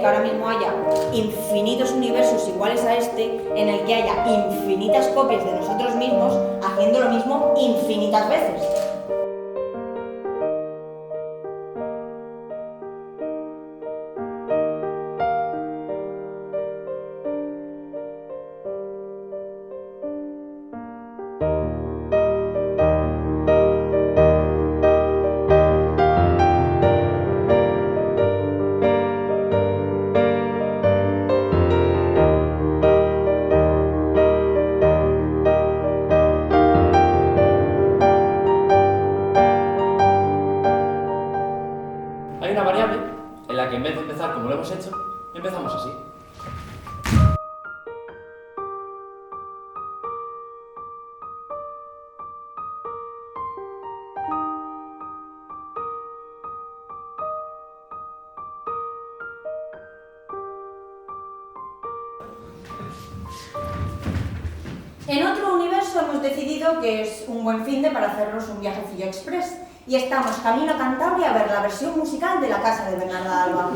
que ahora mismo haya infinitos universos iguales a este, en el que haya infinitas copias de nosotros mismos haciendo lo mismo infinitas veces. Hay una variable en la que en vez de empezar como lo hemos hecho, empezamos así. En otro universo hemos decidido que es un buen finde para hacernos un viajecillo express y estamos camino a Cantabria a ver la versión musical de La Casa de Bernarda Alba.